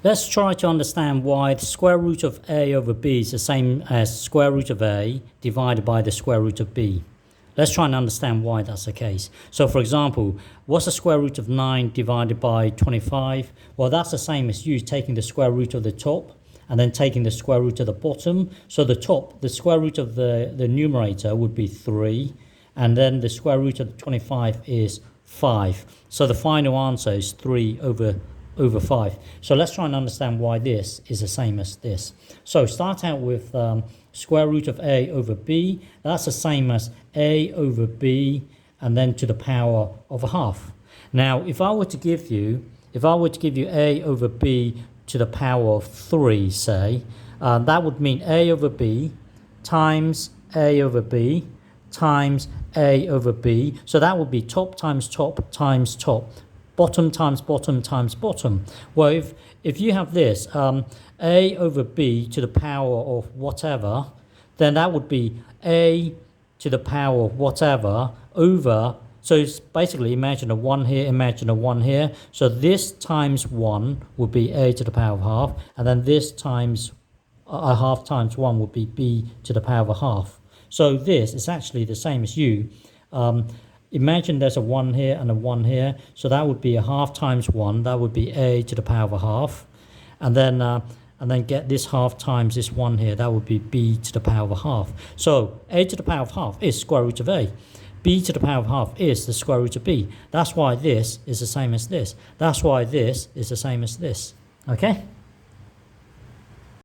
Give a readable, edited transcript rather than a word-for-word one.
Let's try to understand why the square root of a over b is the same as square root of a divided by the square root of b. Let's try and understand why that's the case. So for example, what's the square root of 9 divided by 25? Well, that's the same as you taking the square root of the top and then taking the square root of the bottom. So the square root of the numerator would be 3, and then the square root of 25 is 5. So the final answer is 3 over 5. So let's try and understand why this is the same as this. So start out with square root of a over b. That's the same as a over b and then to the power of a half. Now if I were to give you a over b to the power of 3, say, that would mean a over b times a over b times a over b. So that would be top times top times top, bottom times bottom times bottom. Well, if you have this, a over b to the power of whatever, then that would be a to the power of whatever over, so it's basically imagine a 1 here, imagine a 1 here. So this times 1 would be a to the power of half, and then this times a half times 1 would be b to the power of a half. So this is actually the same as you. Imagine there's a 1 here and a 1 here, so that would be a half times 1, that would be a to the power of a half, and then get this half times this 1 here, that would be b to the power of a half. So a to the power of half is square root of a. B to the power of half is the square root of b. That's why this is the same as this. That's why this is the same as this. Okay?